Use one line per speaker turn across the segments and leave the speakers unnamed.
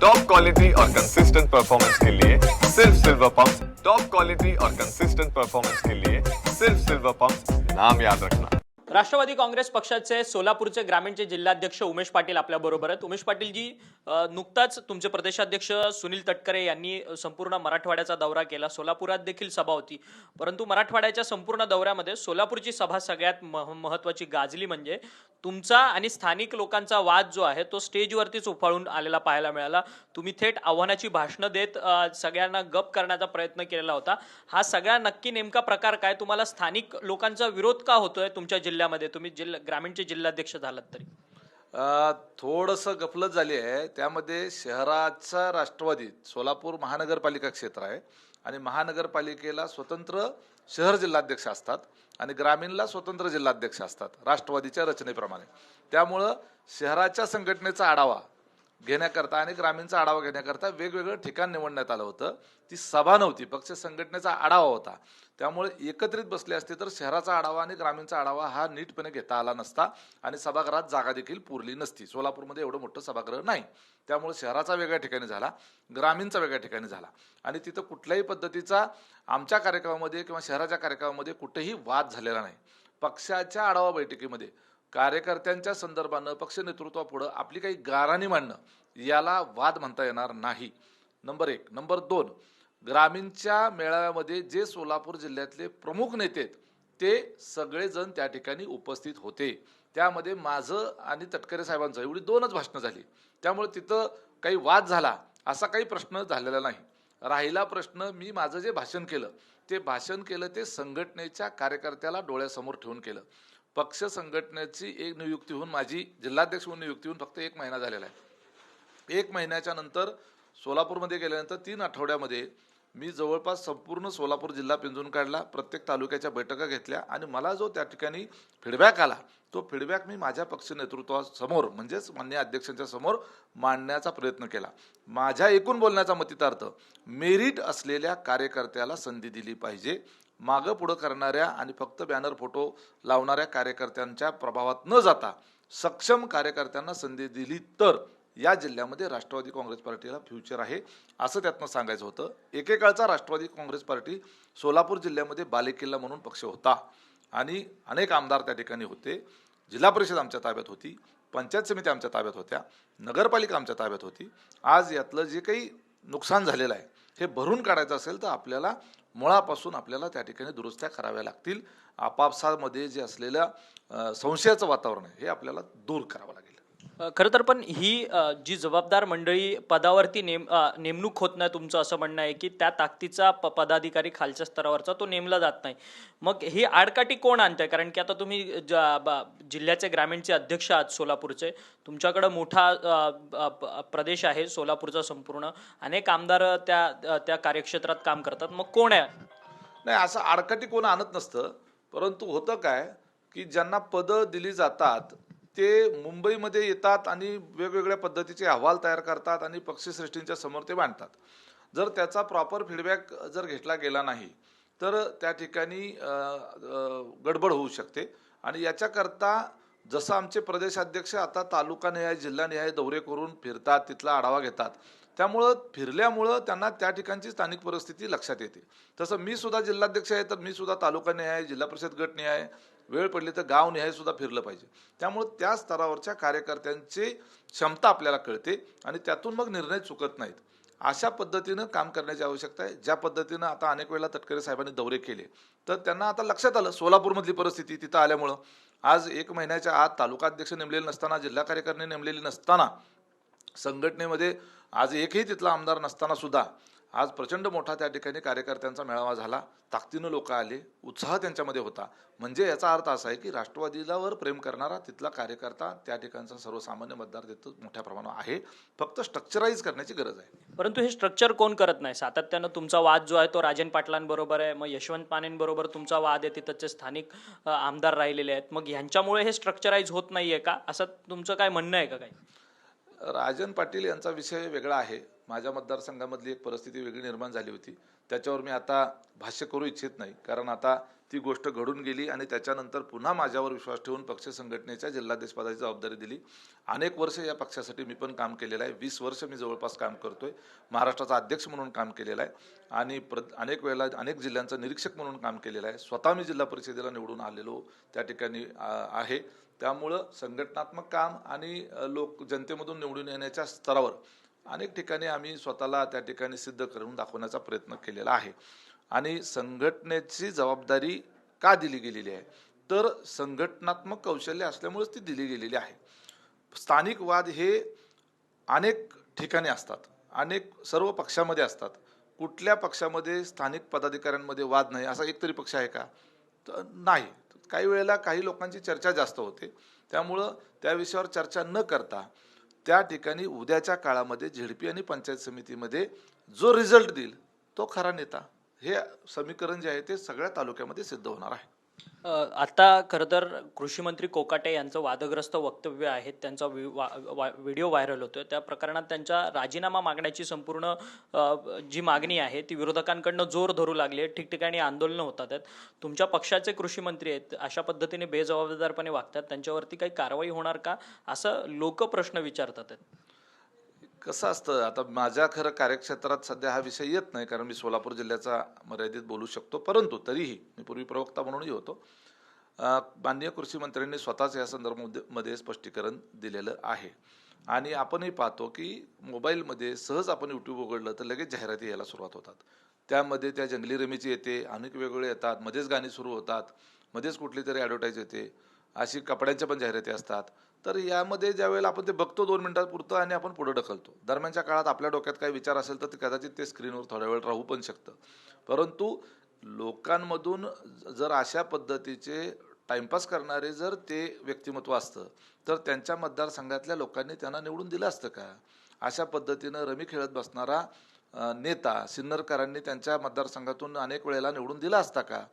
Top quality और consistent performance के लिए सिर्फ सिल्वर पंप। टॉप क्वालिटी और कंसिस्टेंट परफॉर्मेंस के लिए सिर्फ सिल्वर पंप, नाम याद रखना।
राष्ट्रवादी काँग्रेस पक्षाचे सोलापूरचे ग्रामीणचे जिल्हाध्यक्ष उमेश पाटील आपल्या बरोबर आहेत। उमेश पाटील जी, नुकताच तुमचे प्रदेशाध्यक्ष सुनील तटकरे यांनी संपूर्ण मराठवाड्याचा दौरा केला। सोलापुरात देखील सभा होती, परंतु मराठवाड्याच्या संपूर्ण दौऱ्यामध्ये सोलापूरची सभा सगळ्यात महत्त्वाची गाजली। म्हणजे तुमचा आणि स्थानिक लोकांचा वाद जो आहे तो स्टेजवरतीच उफाळून आलेला पाहायला मिळाला। तुम्ही थेट आव्हानाची भाषणं देत सगळ्यांना गप करण्याचा प्रयत्न केलेला होता। हा सगळा नक्की नेमका प्रकार काय? तुम्हाला स्थानिक लोकांचा विरोध का होतोय तुमच्या जिल्ह्यामध्ये? तुम्ही ग्रामीणचे जिल्हाध्यक्ष झालात तरी
थोडंसं गफलत झाली आहे। त्यामध्ये शहराचा राष्ट्रवादी सोलापूर महानगरपालिका क्षेत्र आहे आणि महानगरपालिकेला स्वतंत्र शहर जिल्हाध्यक्ष असतात आणि ग्रामीणला स्वतंत्र जिल्हाध्यक्ष असतात राष्ट्रवादीच्या रचनेप्रमाणे। त्यामुळं शहराच्या संघटनेचा आढावा घेण्याकरता आणि ग्रामीणचा आढावा घेण्याकरता वेगवेगळं ठिकाण निवडण्यात आलं होतं। ती सभा नव्हती, पक्ष संघटनेचा आढावा होता। त्यामुळे एकत्रित बसले असते तर शहराचा आढावा आणि ग्रामीणचा आढावा हा नीटपणे घेता आला नसता आणि सभागृहात जागा देखील पुरली नसती। सोलापूरमध्ये एवढं मोठं सभागृह नाही, त्यामुळे शहराचा वेगळ्या ठिकाणी झाला, ग्रामीणचा वेगळ्या ठिकाणी झाला आणि तिथं कुठल्याही पद्धतीचा आमच्या कार्यक्रमामध्ये किंवा शहराच्या कार्यक्रमामध्ये कुठेही वाद झालेला नाही। पक्षाच्या आढावा बैठकीमध्ये कार्यकर्त्यांच्या संदर्भानं पक्ष नेतृत्वापुढं आपली काही गाऱ्हाणी मांडणं याला वाद म्हणता येणार नाही, नंबर एक। नंबर दोन, ग्रामीणच्या मेळाव्यामध्ये जे सोलापूर जिल्ह्यातले प्रमुख नेते ते सगळेजण त्या ठिकाणी उपस्थित होते। त्यामध्ये माझं आणि तटकरे साहेबांचं एवढी दोनच भाषणं झाली, त्यामुळे तिथं काही वाद झाला असा काही प्रश्न झालेला नाही। राहिला प्रश्न, मी माझं जे भाषण केलं ते संघटनेच्या कार्यकर्त्याला डोळ्यासमोर ठेवून केलं। पक्ष संघटनेची एक नियुक्ती होऊन, माझी जिल्हाध्यक्ष म्हणून नियुक्ती होऊन फक्त 1 महिना झालेला आहे। 1 महिन्याच्या नंतर सोलापूरमध्ये गेल्यानंतर 3 आठवड्यामध्ये मी जवळपास संपूर्ण सोलापूर जिल्हा पिंजून काढला, प्रत्येक तालुक्याच्या बैठका घेतल्या आणि मला जो त्या ठिकाणी फीडबॅक आला तो फीडबॅक मी माझ्या पक्ष नेतृत्वासमोर म्हणजेच माननीय अध्यक्षांच्या समोर मांडण्याचा प्रयत्न केला। माझ्या एकूण बोलण्याचा मतितार्थ, मेरिट असलेल्या कार्यकर्त्याला संधी दिली पाहिजे। मागं पुढं करणाऱ्या आणि फक्त बॅनर फोटो लावणाऱ्या कार्यकर्त्यांच्या प्रभावात न जाता सक्षम कार्यकर्त्यांना संधी दिली तर या जिल्ह्यामध्ये राष्ट्रवादी काँग्रेस पार्टीला फ्युचर आहे, असं त्यातनं सांगायचं होतं। एकेकाळचा राष्ट्रवादी काँग्रेस पार्टी सोलापूर जिल्ह्यामध्ये बालेकिल्ला म्हणून पक्ष होता आणि अनेक आमदार त्या ठिकाणी होते। जिल्हा परिषद आमच्या ताब्यात होती, पंचायत समिती आमच्या ताब्यात होत्या, नगरपालिका आमच्या ताब्यात होती। आज यातलं जे काही नुकसान झालेलं आहे हे भरून काढायचं असेल तर आपल्याला मुळापासून आपल्याला त्या ठिकाणी दुरुस्त्या कराव्या लागतील। आपापसामध्ये जे असलेल्या संशयाचं वातावरण आहे हे आपल्याला दूर करावं लागेल।
खरं तर पण ही जी जबाबदार मंडळी पदावरती नेमणूक होत नाही, तुमचं असं म्हणणं आहे की त्या ताकदीचा पदाधिकारी खालच्या स्तरावरचा तो नेमला जात नाही। मग ही आडकाठी कोण आणतंय? कारण की आता तुम्ही जिल्ह्याचे ग्रामीणचे अध्यक्ष आहात सोलापूरचे, तुमच्याकडे मोठा प्रदेश आहे सोलापूरचा संपूर्ण, अनेक आमदार त्या कार्यक्षेत्रात काम करतात, मग कोण आहे?
नाही, असं आडकाठी कोण आणत नसतं, परंतु होतं काय की ज्यांना पदं दिली जातात ते मुंबईमध्ये येतात आणि वेगवेगळ्या पद्धतीचे अहवाल तयार करतात आणि पक्षश्रेष्ठींच्या समोर ते मांडतात। जर त्याचा प्रॉपर फीडबॅक जर घेतला गेला नाही तर त्या ठिकाणी गडबड होऊ शकते आणि याच्याकरता जसं आमचे प्रदेशाध्यक्ष आता तालुकानिहाय जिल्हानिहाय दौरे करून फिरतात, तिथला आढावा घेतात, त्यामुळं फिरल्यामुळं त्यांना त्या ठिकाणची स्थानिक परिस्थिती लक्षात येते। तसं मी सुद्धा जिल्हाध्यक्ष आहे तर मी सुद्धा तालुकानिहाय, जिल्हा परिषद गटनिहाय, वेळ पडली तर गावनिहाय सुद्धा फिरलं पाहिजे। त्यामुळे त्या स्तरावरच्या कार्यकर्त्यांची क्षमता आपल्याला कळते आणि त्यातून मग निर्णय चुकत नाहीत। अशा पद्धतीनं काम करण्याची आवश्यकता आहे। ज्या पद्धतीनं आता अनेक वेळा तटकरे साहेबांनी दौरे केले तर त्यांना आता लक्षात आलं सोलापूरमधली परिस्थिती, तिथं आल्यामुळं आज 1 महिन्याच्या आत तालुकाध्यक्ष नेमलेले नसताना, जिल्हा कार्यकारिणी नेमलेली नसताना, संघटनेमध्ये आज एकही तिथला आमदार नसताना सुद्धा आज प्रचंड मोठा त्या ठिकाणी कार्यकर्त्यांचा मेळावा झाला, ताकदीनं लोक आले, उत्साह त्यांच्यामध्ये होता। म्हणजे याचा अर्थ असा आहे की राष्ट्रवादीवर प्रेम करणारा तिथला कार्यकर्ता त्या ठिकाणचा सर्वसामान्य मतदार तिथं मोठ्या प्रमाणावर आहे, फक्त स्ट्रक्चराईज करण्याची गरज आहे।
परंतु हे स्ट्रक्चर कोण करत नाही? सातत्यानं तुमचा वाद जो आहे तो राजन पाटलांबरोबर आहे, मग यशवंत मानेंबरोबर तुमचा वाद आहे, तिथंचे स्थानिक आमदार राहिलेले आहेत, मग ह्यांच्यामुळे हे स्ट्रक्चराईज होत नाहीये का, असं तुमचं काय म्हणणं आहे का? काही
राजन पाटील यांचा विषय वेगळा आहे। माझ्या मतदारसंघामधली एक परिस्थिती वेगळी निर्माण झाली होती, त्याच्यावर मी आता भाष्य करू इच्छित नाही, कारण आता ती गोष्ट घडून गेली आणि त्याच्यानंतर पुन्हा माझ्यावर विश्वास ठेवून पक्ष संघटनेच्या जिल्हाध्यक्षपदाची जबाबदारी दिली. अनेक वर्ष या पक्षासाठी मी पण काम केलेलं आहे. 20 वर्ष मी जवळपास काम करतोय. महाराष्ट्राचा अध्यक्ष म्हणून काम केलेलं आहे आणि अनेक वेळेला अनेक जिल्ह्यांचा निरीक्षक म्हणून काम केलेलं आहे. स्वतः मी जिल्हा परिषदेला निवडून आलेलो त्या ठिकाणी आहे. त्यामुळं संघटनात्मक काम आणि लोक जनतेमधून निवडून येण्याच्या स्तरावर अनेक ठिकाणी आम्ही स्वतःला त्या ठिकाणी सिद्ध करून दाखवण्याचा प्रयत्न केलेला आहे. आणि संघटनेची जबाबदारी का दिली गेलेली आहे तर संघटनात्मक कौशल्य असल्यामुळेच ती दिली गेलेली आहे. स्थानिक वाद हे अनेक ठिकाणी असतात, सर्व पक्षामध्ये असतात. कुठल्या पक्षामध्ये स्थानिक पदाधिकाऱ्यांमध्ये वाद नाही असा एक तरी पक्ष आहे का? तर नाही. काही वेळेला काही लोकांची चर्चा जास्त होते, त्यामुळं त्या विषयावर चर्चा न करता त्या ठिकाणी उद्याच्या काळामध्ये झेडपी आणि पंचायत समितीमध्ये जो रिझल्ट देईल तो खरा नेता, हे समीकरण जे आहे ते सगळ्या तालुक्यामध्ये सिद्ध होणार आहे.
आता खरं तर कृषी मंत्री कोकाटे यांचं वादग्रस्त वक्तव्य आहे, त्यांचा व्हिडिओ व्हायरल होतोय. त्या प्रकरणात त्यांच्या राजीनामा मागण्याची संपूर्ण जी मागणी आहे ती विरोधकांकडनं जोर धरू लागली आहे. ठिकठिकाणी आंदोलनं होतात आहेत. तुमच्या पक्षाचे कृषी मंत्री आहेत, अशा पद्धतीने बेजबाबदारपणे वागतात, त्यांच्यावरती काही कारवाई होणार का असं लोक प्रश्न विचारतात आहेत.
कसं असतं, आता माझ्या खरं कार्यक्षेत्रात सध्या हा विषय येत नाही कारण मी सोलापूर जिल्ह्याचा मर्यादित बोलू शकतो, परंतु तरीही मी पूर्वी प्रवक्ता म्हणूनही होतो. माननीय कृषी मंत्र्यांनी स्वतःच या संदर्भामध्ये स्पष्टीकरण दिलेलं आहे आणि आपणही पाहतो की मोबाईलमध्ये सहज आपण यूट्यूब उघडलं तर लगेच जाहिराती यायला सुरुवात होतात. त्यामध्ये त्या जंगली रमीची येते, अनेक वेगवेगळे येतात, मध्येच गाणी सुरू होतात, मध्येच कुठली तरी ॲडव्हर्टाईज येते, अशी कपड्यांच्या पण जाहिराती असतात. तर यामध्ये ज्या वेळेला आपण ते बघतो 2 मिनिटांपुरतं आणि आपण पुढे ढकलतो. दरम्यानच्या काळात आपल्या डोक्यात काही विचार असेल तर कदाचित ते स्क्रीनवर थोड्या वेळ राहू पण शकतं. परंतु लोकांमधून जर अशा पद्धतीचे टाइमपास करणारे जर ते व्यक्तिमत्व असतं तर त्यांच्या मतदारसंघातल्या लोकांनी त्यांना निवडून दिलं असतं का? अशा पद्धतीनं रमी खेळत बसणारा नेता सिन्नरकरांनी त्यांच्या मतदारसंघातून अनेक वेळेला निवडून दिला असता का?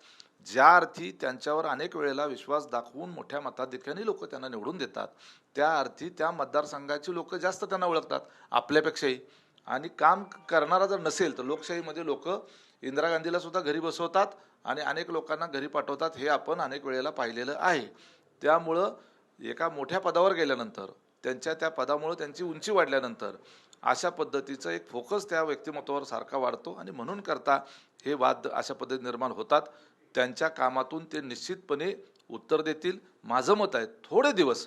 ज्या अर्थी त्यांच्यावर अनेक वेळेला विश्वास दाखवून मोठ्या मताधिक्याने लोक त्यांना निवडून देतात, त्या अर्थी त्या मतदारसंघाची लोक जास्त त्यांना ओळखतात आपल्यापेक्षाही. आणि काम करणारा जर नसेल तर लोकशाहीमध्ये लोक इंदिरा गांधीला सुद्धा घरी बसवतात आणि अनेक लोकांना घरी पाठवतात, हे आपण अनेक वेळेला पाहिलेलं आहे. त्यामुळं एका मोठ्या पदावर गेल्यानंतर त्यांच्या त्या पदामुळे त्यांची उंची वाढल्यानंतर अशा पद्धतीचं एक फोकस त्या व्यक्तिमत्वावर सारखा वाढतो आणि म्हणून करता हे वाद अशा पद्धतीने निर्माण होतात. त्यांच्या कामातून ते निश्चितपणे उत्तर देतील. माझं मत आहे थोडे दिवस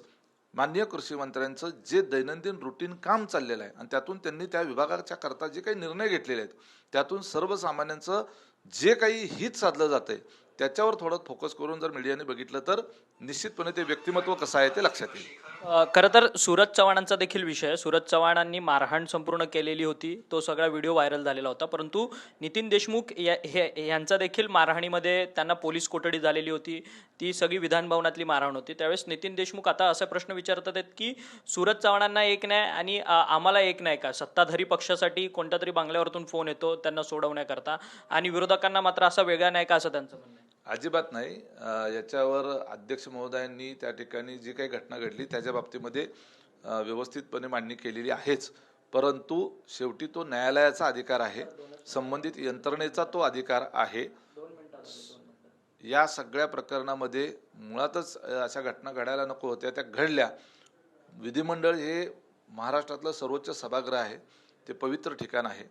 माननीय कृषी मंत्र्यांचं जे दैनंदिन रुटीन काम चाललेलं आहे आणि त्यातून त्यांनी त्या विभागाच्या करता जे काही निर्णय घेतलेले आहेत त्यातून सर्वसामान्यांचं जे काही हित साधलं जातंय त्याच्यावर थोडं फोकस करून जर मीडियाने बघितलं तर निश्चितपणे ते व्यक्तिमत्व कसं आहे ते लक्षात येईल.
खरं तर सूरज चव्हाणांचा देखील विषय आहे. सूरज चव्हाणांनी मारहाण संपूर्ण केलेली होती, तो सगळा व्हिडिओ व्हायरल झालेला होता. परंतु नितीन देशमुख यांचा देखील मारहाणीमध्ये त्यांना पोलीस कोठडी झालेली होती, ती सगळी विधानभवनातली मारहाण होती. त्यावेळेस नितीन देशमुख आता असा प्रश्न विचारतात आहेत की सूरज चव्हाणांना एक नाही आणि आम्हाला एक नाही का? सत्ताधारी पक्षासाठी कोणत्या तरी बांगल्यावरतून फोन येतो त्यांना सोडवण्याकरता आणि विरोधकांना मात्र असा वेगळा नाही का, असं त्यांचं म्हणणं आहे.
अजिबात नाही. याच्यावर अध्यक्ष महोदयांनी त्या ठिकाणी जी काही घटना घडली त्याच्या बाबतीमध्ये व्यवस्थितपणे मांडणी केलेली आहेच, परंतु शेवटी तो न्यायालयाचा अधिकार आहे, संबंधित यंत्रणेचा तो अधिकार आहे. या सगळ्या प्रकरणामध्ये मुळातच अशा घटना घडायला नको होत्या, त्या घडल्या. विधिमंडळ हे महाराष्ट्रातलं सर्वोच्च सभागृह आहे, ते पवित्र ठिकाण आहे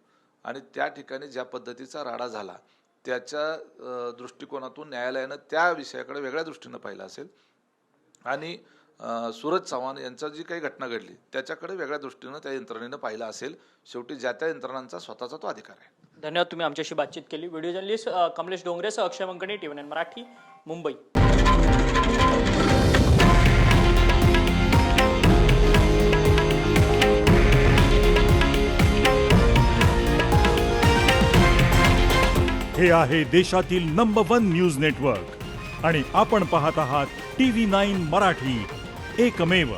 आणि त्या ठिकाणी ज्या पद्धतीचा राडा झाला त्याच्या दृष्टिकोनातून न्यायालयानं त्या विषयाकडे वेगळ्या दृष्टीनं पाहिलं असेल आणि सूरज चव्हाण यांचा जी काही घटना घडली त्याच्याकडे वेगळ्या दृष्टीनं त्या यंत्रणेनं पाहिलं असेल. शेवटी ज्या त्या यंत्रणांचा स्वतःचा तो अधिकार आहे.
धन्यवाद, तुम्ही आमच्याशी बातचीत केली. व्हिडिओ जर्नलिस्ट कमलेश डोंगरेसह अक्षय वंकणी, TVN मराठी, मुंबई.
हे आहे देशातील नंबर 1 न्यूज नेटवर्क आणि आपण पाहत आहात TV9 मराठी, एकमेव.